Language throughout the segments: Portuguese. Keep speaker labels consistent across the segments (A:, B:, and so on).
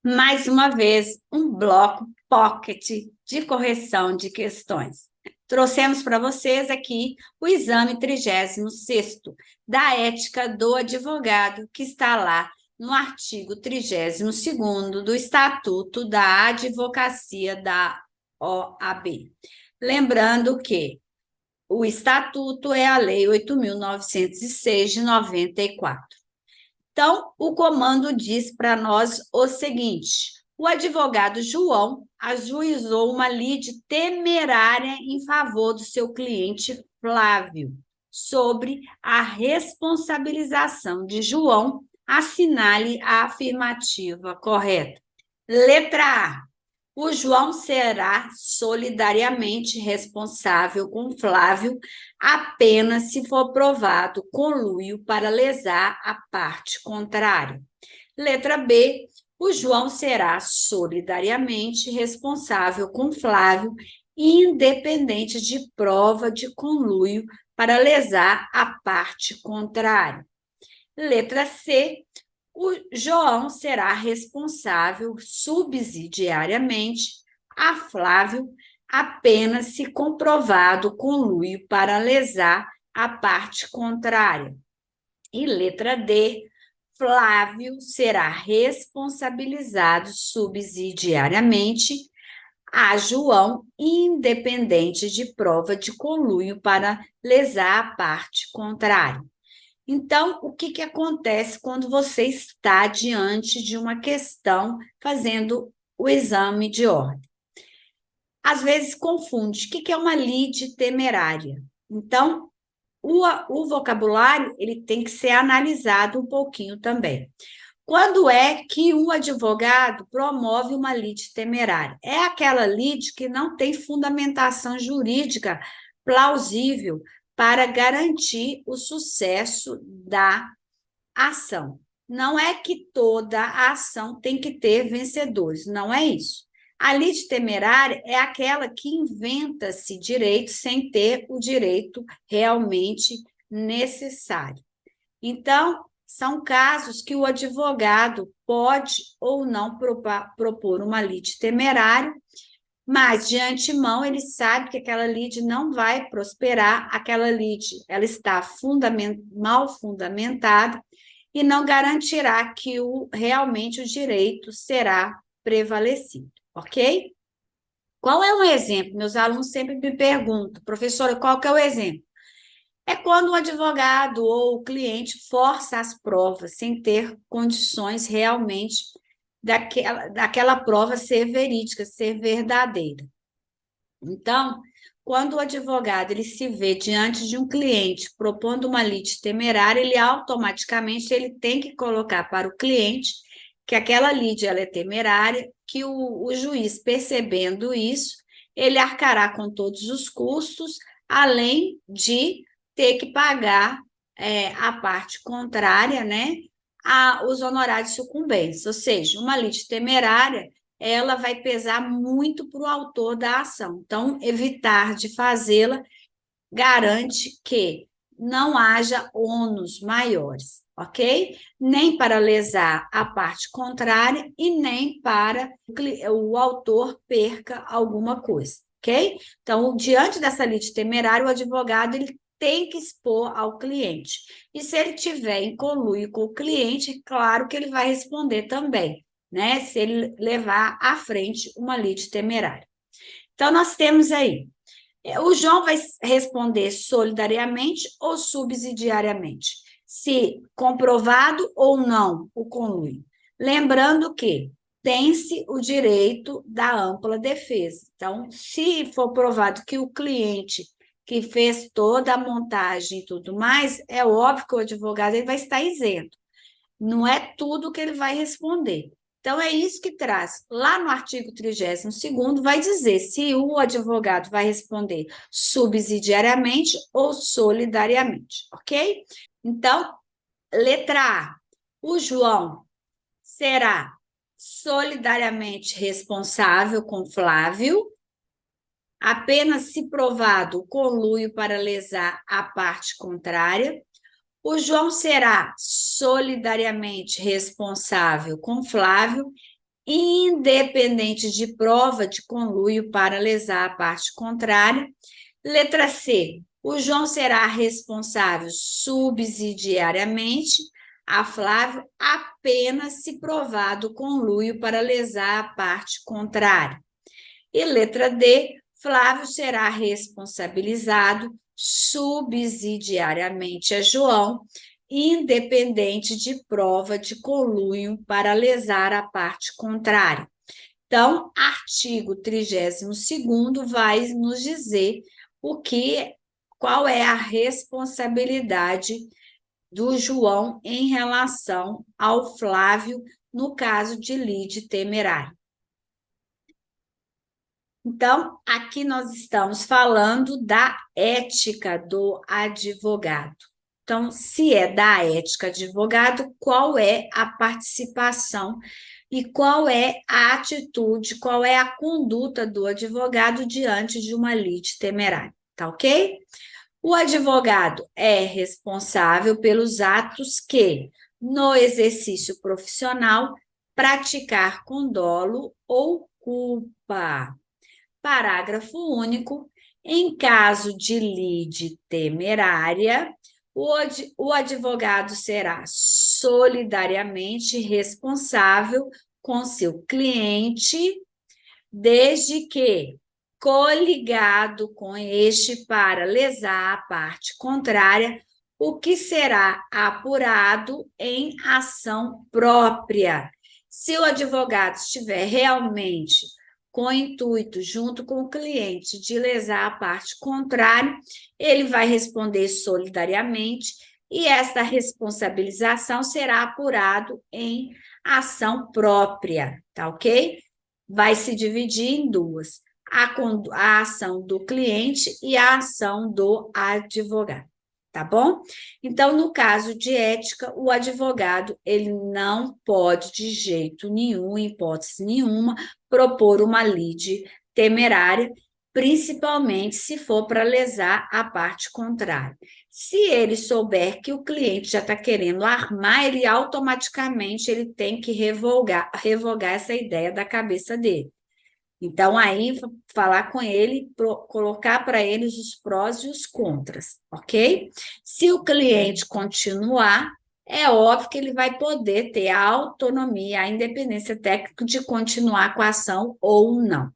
A: Mais uma vez, um bloco pocket de correção de questões. Trouxemos para vocês aqui o exame 36º da ética do advogado, que está lá no artigo 32º do Estatuto da Advocacia da OAB. Lembrando que o Estatuto é a Lei 8.906 de 94. Então, o comando diz para nós o seguinte: o advogado João ajuizou uma lide temerária em favor do seu cliente Flávio sobre a responsabilização de João. Assinale a afirmativa correta. Letra A. O João será solidariamente responsável com Flávio apenas se for provado conluio para lesar a parte contrária. Letra B. O João será solidariamente responsável com Flávio, independente de prova de conluio para lesar a parte contrária. Letra C. O João será responsável subsidiariamente a Flávio apenas se comprovado conluio para lesar a parte contrária. E letra D, Flávio será responsabilizado subsidiariamente a João, independente de prova de conluio para lesar a parte contrária. Então, o que acontece quando você está diante de uma questão fazendo o exame de ordem? Às vezes confunde. O que é uma lide temerária? Então, o vocabulário ele tem que ser analisado um pouquinho também. Quando é que um advogado promove uma lide temerária? É aquela lide que não tem fundamentação jurídica plausível para garantir o sucesso da ação. Não é que toda a ação tem que ter vencedores, não é isso. A lide temerária é aquela que inventa-se direito sem ter o direito realmente necessário. Então, são casos que o advogado pode ou não propor uma lide temerária, mas de antemão ele sabe que aquela lide não vai prosperar, aquela lide ela está mal fundamentada e não garantirá que realmente o direito será prevalecido, ok? Qual é um exemplo? Meus alunos sempre me perguntam, professora, qual que é o exemplo? É quando o advogado ou o cliente força as provas sem ter condições realmente daquela prova ser verídica, ser verdadeira. Então, quando o advogado ele se vê diante de um cliente propondo uma lide temerária, ele automaticamente ele tem que colocar para o cliente que aquela lide ela é temerária, que o juiz, percebendo isso, ele arcará com todos os custos, além de ter que pagar a parte contrária, né, os honorários sucumbentes. Ou seja, uma lide temerária ela vai pesar muito para o autor da ação. Então, evitar de fazê-la garante que não haja ônus maiores, ok? Nem para lesar a parte contrária e nem para o autor perca alguma coisa, ok? Então, diante dessa lide temerária, o advogado ele tem que expor ao cliente. E se ele tiver em conluio com o cliente, claro que ele vai responder também, né? Se ele levar à frente uma lide temerária. Então, nós temos aí o João vai responder solidariamente ou subsidiariamente, se comprovado ou não o conluio. Lembrando que tem-se o direito da ampla defesa. Então, se for provado que o cliente que fez toda a montagem e tudo mais, é óbvio que o advogado ele vai estar isento. Não é tudo que ele vai responder. Então, é isso que traz. Lá no artigo 32º, vai dizer se o advogado vai responder subsidiariamente ou solidariamente, ok? Então, letra A. O João será solidariamente responsável com Flávio, apenas se provado o conluio para lesar a parte contrária. O João será solidariamente responsável com Flávio, independente de prova de conluio para lesar a parte contrária. Letra C, o João será responsável subsidiariamente a Flávio apenas se provado conluio para lesar a parte contrária. E letra D, Flávio será responsabilizado subsidiariamente a João, independente de prova de conluio para lesar a parte contrária. Então, artigo 32º vai nos dizer qual é a responsabilidade do João em relação ao Flávio no caso de lide temerário. Então, aqui nós estamos falando da ética do advogado. Então, se é da ética advogado, qual é a participação e qual é a atitude, qual é a conduta do advogado diante de uma lide temerária, tá ok? O advogado é responsável pelos atos que, no exercício profissional, praticar com dolo ou culpa. Parágrafo único. Em caso de lide temerária, o advogado será solidariamente responsável com seu cliente, desde que coligado com este para lesar a parte contrária, o que será apurado em ação própria. Se o advogado estiver realmente com o intuito, junto com o cliente, de lesar a parte contrária, ele vai responder solidariamente e esta responsabilização será apurado em ação própria, tá ok? Vai se dividir em duas, a ação do cliente e a ação do advogado, tá bom? Então, no caso de ética, o advogado, ele não pode de jeito nenhum, em hipótese nenhuma, propor uma lide temerária, principalmente se for para lesar a parte contrária. Se ele souber que o cliente já está querendo armar, ele automaticamente ele tem que revogar essa ideia da cabeça dele. Então, aí, falar com ele, colocar para eles os prós e os contras, ok? Se o cliente continuar, é óbvio que ele vai poder ter a autonomia, a independência técnica de continuar com a ação ou não.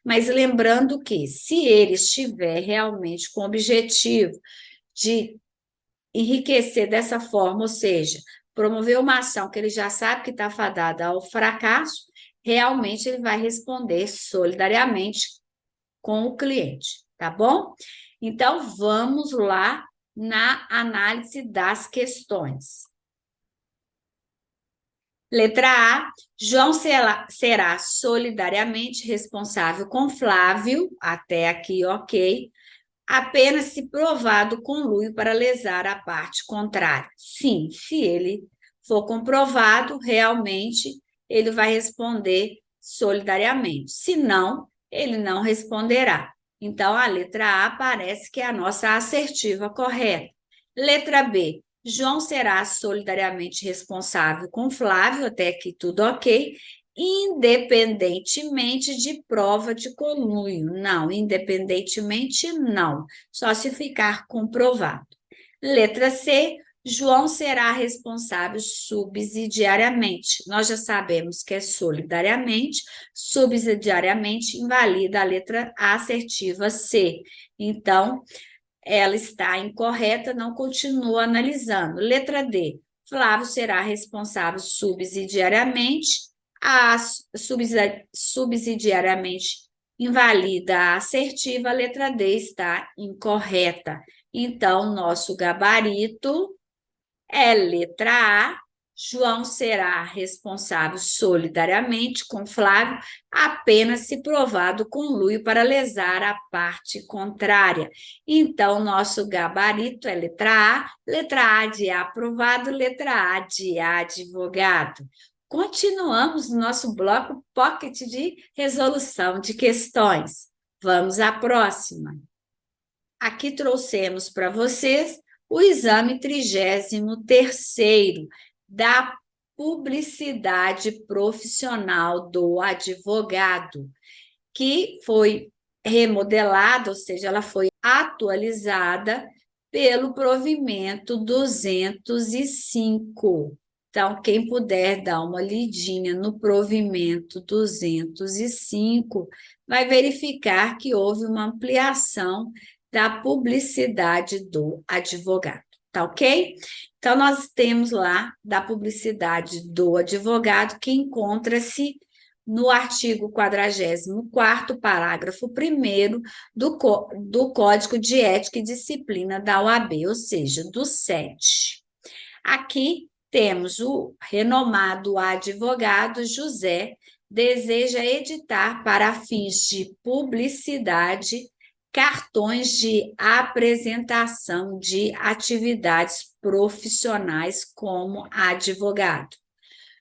A: Mas lembrando que, se ele estiver realmente com o objetivo de enriquecer dessa forma, ou seja, promover uma ação que ele já sabe que está fadada ao fracasso, realmente ele vai responder solidariamente com o cliente, tá bom? Então, vamos lá na análise das questões. Letra A, João será solidariamente responsável com Flávio, até aqui ok, apenas se provado conluio para lesar a parte contrária. Sim, se ele for comprovado, realmente ele vai responder solidariamente. Se não, ele não responderá. Então, a letra A parece que é a nossa assertiva correta. Letra B, João será solidariamente responsável com Flávio, até aqui tudo ok, independentemente de prova de conluio. Não, independentemente não, só se ficar comprovado. Letra C, João será responsável subsidiariamente. Nós já sabemos que é solidariamente, subsidiariamente invalida a letra assertiva C. Então, ela está incorreta, não continua analisando. Letra D, Flávio será responsável subsidiariamente, a subsidiariamente invalida a assertiva, a letra D está incorreta. Então, nosso gabarito é letra A, João será responsável solidariamente com Flávio, apenas se provado conluio para lesar a parte contrária. Então, nosso gabarito é letra A de aprovado, letra A de advogado. Continuamos no nosso bloco pocket de resolução de questões. Vamos à próxima. Aqui trouxemos para vocês o exame 33º da publicidade profissional do advogado, que foi remodelada, ou seja, ela foi atualizada pelo provimento 205. Então, quem puder dar uma lidinha no provimento 205, vai verificar que houve uma ampliação da publicidade do advogado, tá ok? Então, nós temos lá da publicidade do advogado, que encontra-se no artigo 44º, parágrafo 1º do Código de Ética e Disciplina da OAB, ou seja, do 7. Aqui temos o renomado advogado José, deseja editar para fins de publicidade cartões de apresentação de atividades profissionais como advogado.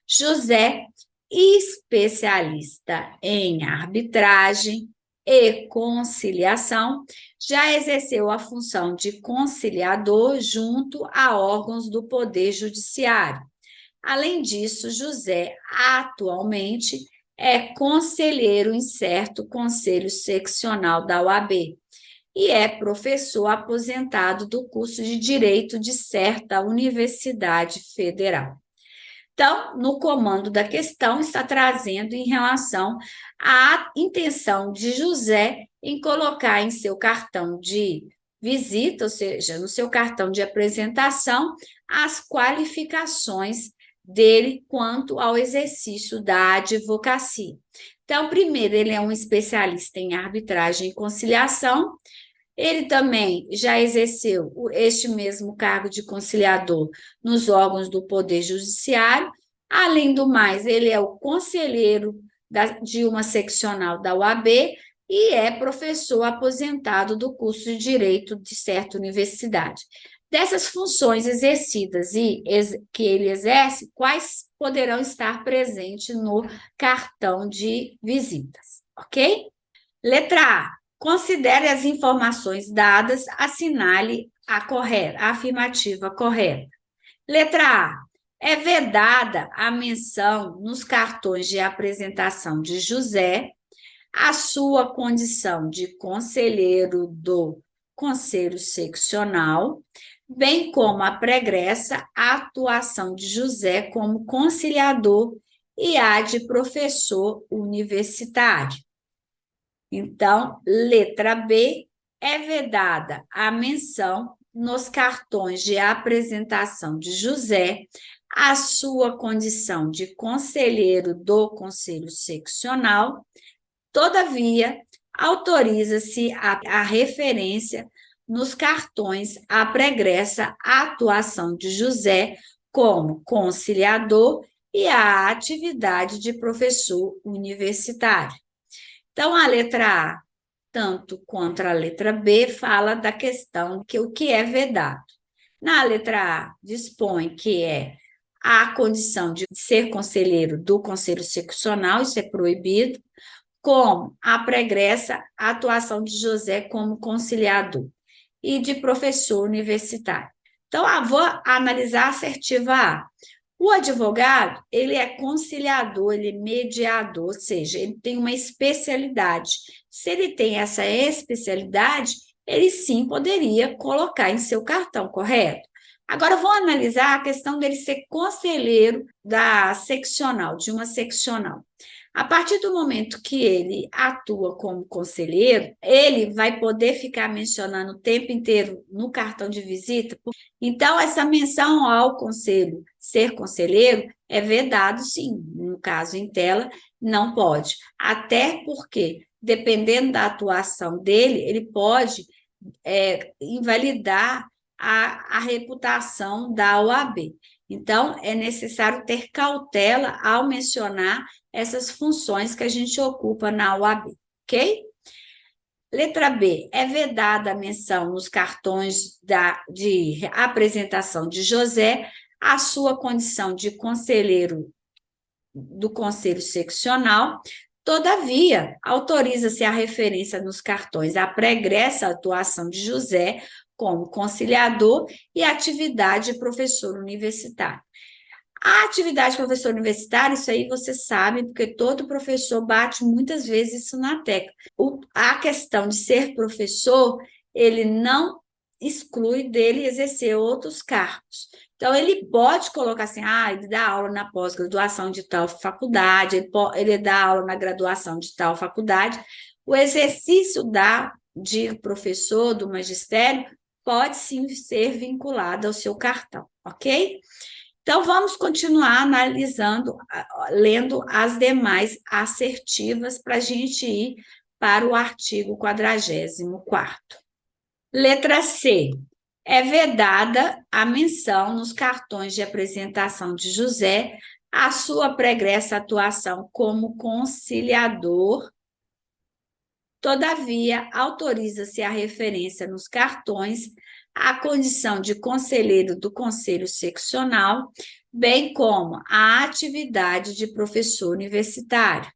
A: José, especialista em arbitragem e conciliação, já exerceu a função de conciliador junto a órgãos do Poder Judiciário. Além disso, José atualmente é conselheiro em certo conselho seccional da OAB e é professor aposentado do curso de Direito de certa Universidade Federal. Então, no comando da questão, está trazendo em relação à intenção de José em colocar em seu cartão de visita, ou seja, no seu cartão de apresentação, as qualificações dele quanto ao exercício da advocacia. Então, primeiro, ele é um especialista em arbitragem e conciliação. Ele também já exerceu este mesmo cargo de conciliador nos órgãos do Poder Judiciário. Além do mais, ele é o conselheiro de uma seccional da OAB e é professor aposentado do curso de Direito de certa universidade. Dessas funções exercidas e que ele exerce, quais poderão estar presentes no cartão de visitas, ok? Letra A. Considere as informações dadas, assinale a afirmativa correta. Letra A. É vedada a menção nos cartões de apresentação de José, a sua condição de conselheiro do Conselho Seccional, bem como a pregressa atuação de José como conciliador e a de professor universitário. Então, letra B, é vedada a menção nos cartões de apresentação de José, a sua condição de conselheiro do Conselho Seccional. Todavia, autoriza-se a referência nos cartões à pregressa atuação de José como conciliador e a atividade de professor universitário. Então, a letra A, tanto quanto a letra B, fala da questão que o que é vedado. Na letra A, dispõe que é a condição de ser conselheiro do Conselho Seccional, isso é proibido, como a pregressa atuação de José como conciliador e de professor universitário. Então, vou analisar a assertiva A. O advogado, ele é conciliador, ele é mediador, ou seja, ele tem uma especialidade. Se ele tem essa especialidade, ele sim poderia colocar em seu cartão, correto? Agora, vou analisar a questão dele ser conselheiro da seccional, de uma seccional. A partir do momento que ele atua como conselheiro, ele vai poder ficar mencionando o tempo inteiro no cartão de visita. Então, essa menção ao conselho ser conselheiro é vedado, sim. No caso em tela, não pode. Até porque, dependendo da atuação dele, ele pode invalidar a reputação da OAB. Então, é necessário ter cautela ao mencionar essas funções que a gente ocupa na OAB, ok? Letra B, é vedada a menção nos cartões de apresentação de José, a sua condição de conselheiro do Conselho Seccional. Todavia, autoriza-se a referência nos cartões à pregressa atuação de José como conciliador e atividade de professor universitário. A atividade de professor universitário, isso aí você sabe, porque todo professor bate muitas vezes isso na tecla. A questão de ser professor, ele não exclui dele exercer outros cargos. Então, ele pode colocar assim, ele dá aula na pós-graduação de tal faculdade, ele dá aula na graduação de tal faculdade. O exercício de professor do magistério pode sim ser vinculado ao seu cartão, ok? Então, vamos continuar analisando, lendo as demais assertivas para a gente ir para o artigo 44º. Letra C. É vedada a menção nos cartões de apresentação de José à sua pregressa atuação como conciliador. Todavia, autoriza-se a referência nos cartões à condição de conselheiro do Conselho Seccional, bem como à atividade de professor universitário.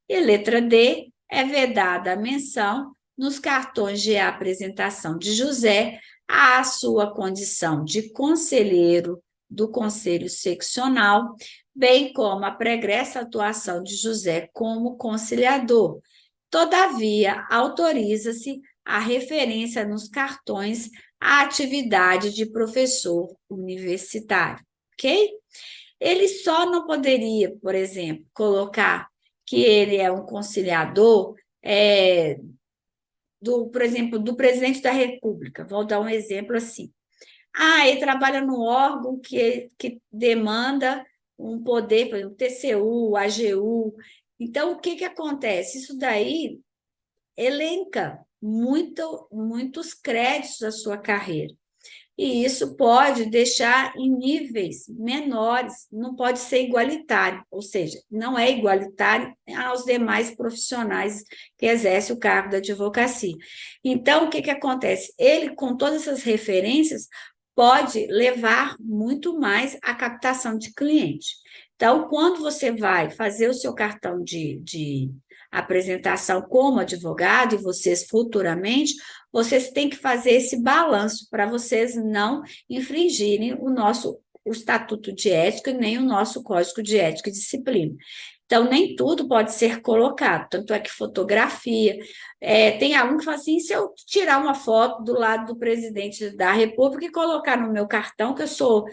A: E letra D, é vedada a menção nos cartões de apresentação de José à sua condição de conselheiro do Conselho Seccional, bem como a pregressa atuação de José como conciliador. Todavia, autoriza-se a referência nos cartões à atividade de professor universitário, ok? Ele só não poderia, por exemplo, colocar que ele é um conciliador, por exemplo, do presidente da República. Vou dar um exemplo assim. Ele trabalha no órgão que demanda um poder, por exemplo, TCU, AGU. Então, o que acontece? Isso daí elenca muitos créditos da sua carreira. E isso pode deixar em níveis menores, não pode ser igualitário, ou seja, não é igualitário aos demais profissionais que exercem o cargo da advocacia. Então, o que acontece? Ele, com todas essas referências, pode levar muito mais à captação de cliente. Então, quando você vai fazer o seu cartão de apresentação como advogado, e vocês futuramente, vocês têm que fazer esse balanço para vocês não infringirem o Estatuto de Ética, nem o nosso Código de Ética e Disciplina. Então, nem tudo pode ser colocado, tanto é que fotografia. Tem aluno que fala assim: se eu tirar uma foto do lado do presidente da República e colocar no meu cartão, que eu sou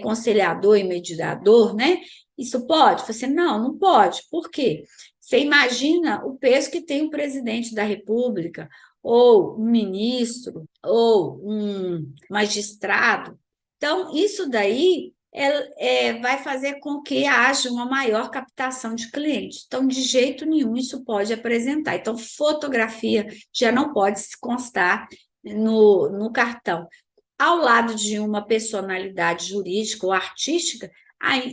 A: conciliador e mediador, né? Isso pode? Eu falei assim, não pode. Por quê? Você imagina o peso que tem um presidente da República, ou um ministro, ou um magistrado. Então, isso daí vai fazer com que haja uma maior captação de clientes. Então, de jeito nenhum, isso pode apresentar. Então, fotografia já não pode constar no cartão. Ao lado de uma personalidade jurídica ou artística,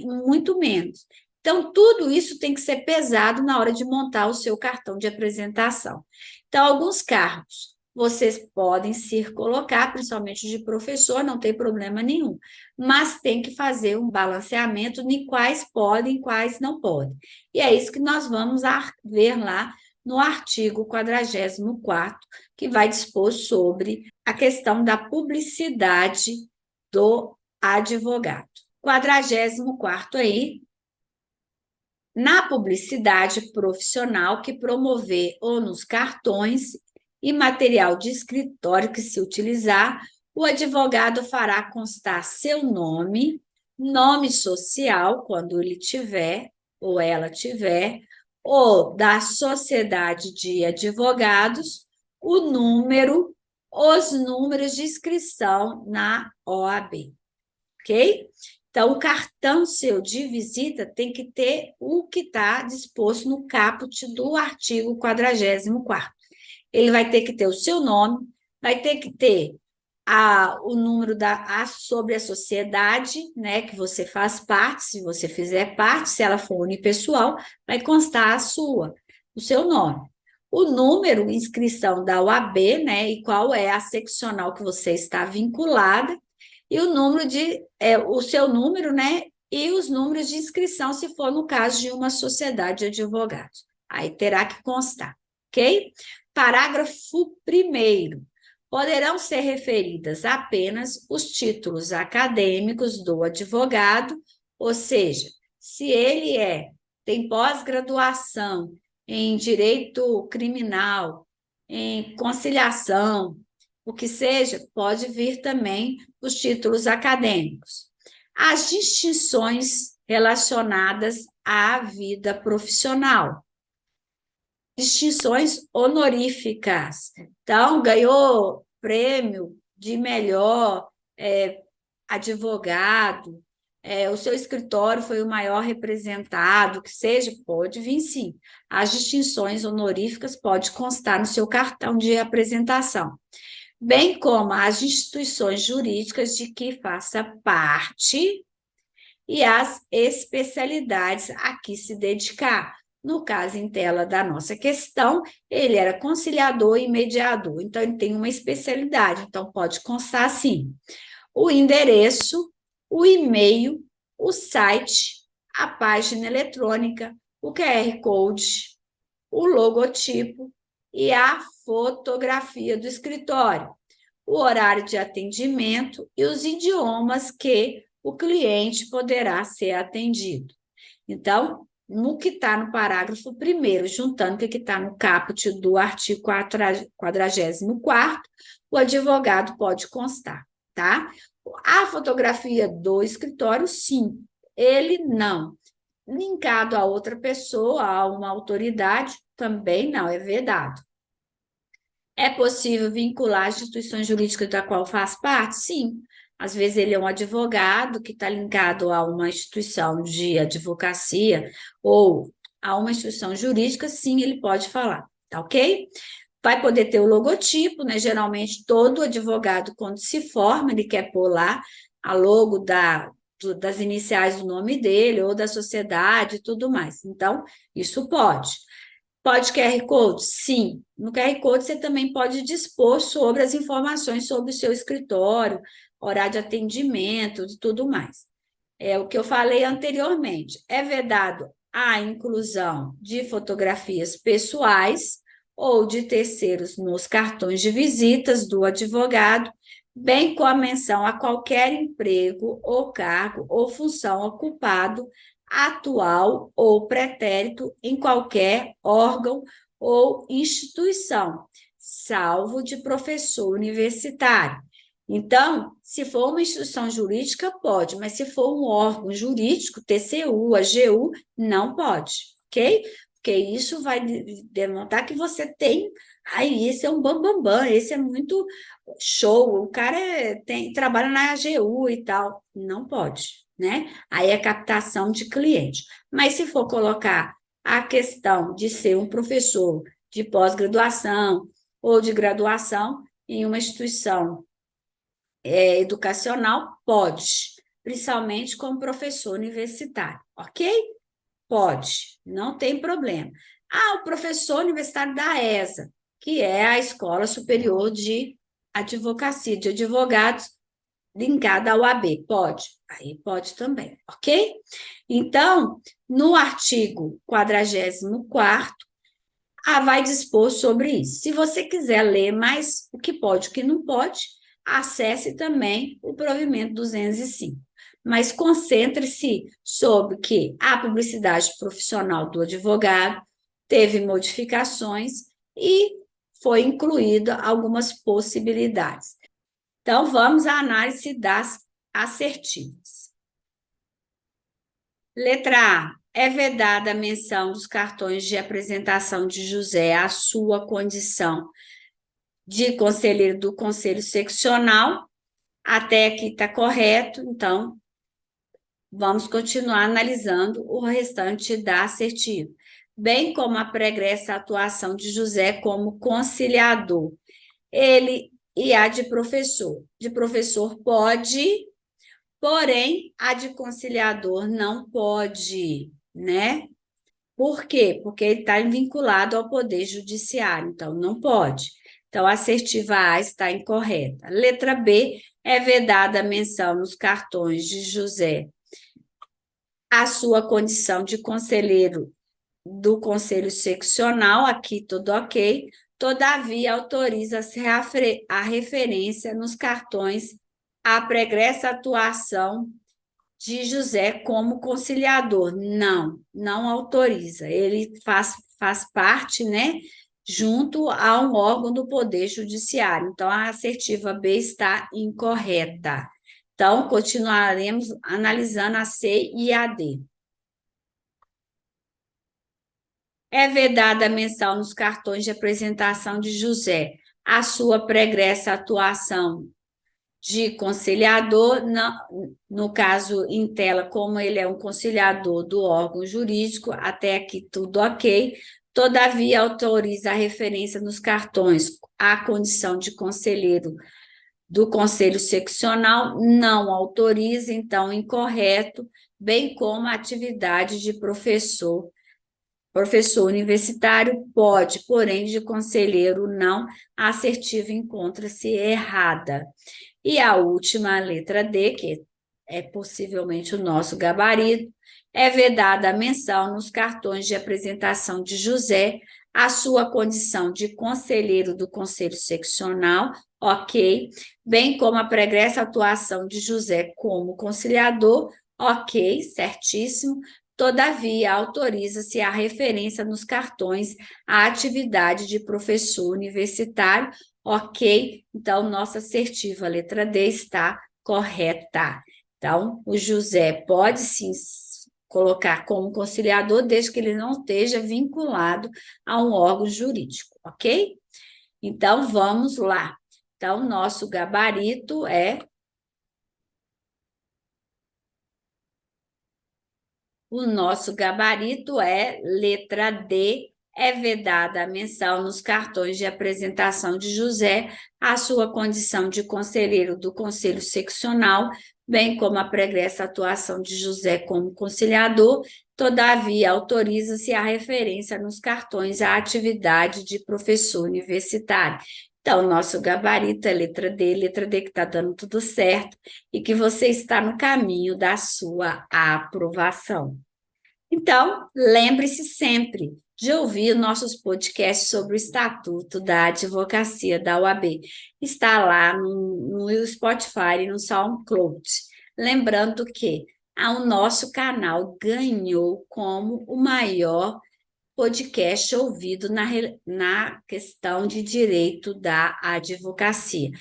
A: muito menos. Então, tudo isso tem que ser pesado na hora de montar o seu cartão de apresentação. Então, alguns cargos vocês podem se colocar, principalmente de professor, não tem problema nenhum, mas tem que fazer um balanceamento de quais podem e quais não podem. E é isso que nós vamos ver lá no artigo 44º, que vai dispor sobre a questão da publicidade do advogado. 44º aí, na publicidade profissional que promover ou nos cartões e material de escritório que se utilizar, o advogado fará constar seu nome, nome social, quando ele tiver ou ela tiver, ou da sociedade de advogados, os números de inscrição na OAB, ok? Então, o cartão seu de visita tem que ter o que está disposto no caput do artigo 44º. Ele vai ter que ter o seu nome, vai ter que ter o número sobre a sociedade, né, que você faz parte, se você fizer parte, se ela for unipessoal, vai constar o seu nome. O número, inscrição da UAB, né, e qual é a seccional que você está vinculada, e o seu número, né, e os números de inscrição, se for no caso de uma sociedade de advogados. Aí terá que constar, ok? Parágrafo 1º. Poderão ser referidas apenas os títulos acadêmicos do advogado Ou seja, se ele tem pós-graduação em direito criminal, em conciliação, o que seja, pode vir também os títulos acadêmicos. As distinções relacionadas à vida profissional. Distinções honoríficas. Então, ganhou prêmio de melhor advogado, o seu escritório foi o maior representado, que seja, pode vir sim. As distinções honoríficas pode constar no seu cartão de apresentação, bem como as instituições jurídicas de que faça parte e as especialidades a que se dedicar. No caso em tela da nossa questão, ele era conciliador e mediador, então ele tem uma especialidade, então pode constar assim: o endereço, o e-mail, o site, a página eletrônica, o QR Code, o logotipo e a fotografia do escritório, o horário de atendimento e os idiomas que o cliente poderá ser atendido. Então, no que está no parágrafo 1º, juntando com o que está no caput do artigo 44º, o advogado pode constar, tá? A fotografia do escritório, sim, ele não. Linkado a outra pessoa, a uma autoridade, também não, é vedado. É possível vincular as instituições jurídicas da qual faz parte? Sim. Às vezes ele é um advogado que está linkado a uma instituição de advocacia ou a uma instituição jurídica, sim, ele pode falar, tá ok? Vai poder ter o logotipo, né? Geralmente todo advogado, quando se forma, ele quer pôr lá a logo das iniciais do nome dele ou da sociedade e tudo mais. Então, isso pode. Pode QR Code? Sim. No QR Code você também pode dispor sobre as informações sobre o seu escritório, horário de atendimento e tudo mais. É o que eu falei anteriormente. É vedado a inclusão de fotografias pessoais ou de terceiros nos cartões de visitas do advogado, bem como a menção a qualquer emprego ou cargo ou função ocupado atual ou pretérito em qualquer órgão ou instituição, salvo de professor universitário. Então, se for uma instituição jurídica, pode, mas se for um órgão jurídico, TCU, AGU, não pode, ok? Porque isso vai demonstrar que você tem. Aí, esse é um bambambam, esse é muito show, o cara trabalha na AGU e tal. Não pode, né? Aí é captação de cliente. Mas se for colocar a questão de ser um professor de pós-graduação ou de graduação em uma instituição educacional, pode, principalmente como professor universitário, ok? Pode, não tem problema. O professor universitário da ESA, que é a Escola Superior de Advocacia, de Advogados, linkada ao AB, pode? Aí pode também, ok? Então, no artigo 44º, vai dispor sobre isso. Se você quiser ler mais o que pode e o que não pode, acesse também o provimento 205. Mas concentre-se sobre que a publicidade profissional do advogado teve modificações e foi incluída algumas possibilidades. Então, vamos à análise das assertivas. Letra A. É vedada a menção dos cartões de apresentação de José à sua condição de conselheiro do Conselho Seccional. Até aqui está correto, então vamos continuar analisando o restante da assertiva, bem como a pregressa atuação de José como conciliador. Ele e a de professor. De professor pode, porém a de conciliador não pode, né? Por quê? Porque ele está vinculado ao Poder Judiciário, então não pode. Então, a assertiva A está incorreta. Letra B, é vedada a menção nos cartões de José a sua condição de conselheiro do Conselho Seccional, aqui tudo ok, todavia autoriza-se a referência nos cartões à pregressa atuação de José como conciliador. Não, não autoriza. Ele faz parte, né, junto a um órgão do Poder Judiciário. Então, a assertiva B está incorreta. Então, continuaremos analisando a C e a D. É vedada a menção nos cartões de apresentação de José a sua pregressa atuação de conciliador, no caso em tela, como ele é um conciliador do órgão jurídico, até aqui tudo ok. Todavia, autoriza a referência nos cartões à condição de conselheiro do Conselho Seccional, não autoriza, então, incorreto, bem como a atividade de professor. Professor universitário pode, porém, de conselheiro não, a assertiva encontra-se errada. E a última, letra D, que é possivelmente o nosso gabarito, é vedada a menção nos cartões de apresentação de José a sua condição de conselheiro do Conselho Seccional, ok, bem como a pregressa atuação de José como conciliador, ok, certíssimo. Todavia, autoriza-se a referência nos cartões à atividade de professor universitário, ok? Então, nossa assertiva, letra D, está correta. Então, o José pode sim colocar como conciliador, desde que ele não esteja vinculado a um órgão jurídico, ok? Então, vamos lá. Então, nosso gabarito é o nosso gabarito é letra D, é vedada a menção nos cartões de apresentação de José a sua condição de conselheiro do Conselho Seccional, bem como a pregressa atuação de José como conciliador, todavia autoriza-se a referência nos cartões à atividade de professor universitário. Então, nosso gabarito é letra D que está dando tudo certo e que você está no caminho da sua aprovação. Então, lembre-se sempre de ouvir nossos podcasts sobre o Estatuto da Advocacia da OAB. Está lá no Spotify e no SoundCloud. Lembrando que o nosso canal ganhou como o maior podcast ouvido na questão de direito da advocacia.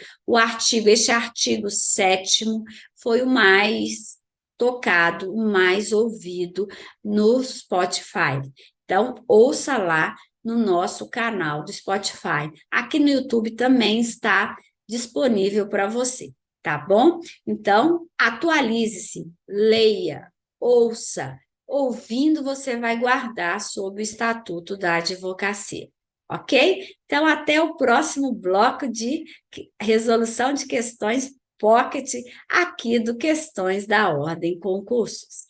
A: Este artigo 7º foi o mais tocado, o mais ouvido no Spotify. Então, ouça lá no nosso canal do Spotify. Aqui no YouTube também está disponível para você, tá bom? Então, atualize-se, leia, ouça. Ouvindo, você vai guardar sob o Estatuto da Advocacia, ok? Então, até o próximo bloco de resolução de questões pocket aqui do Questões da Ordem Concursos.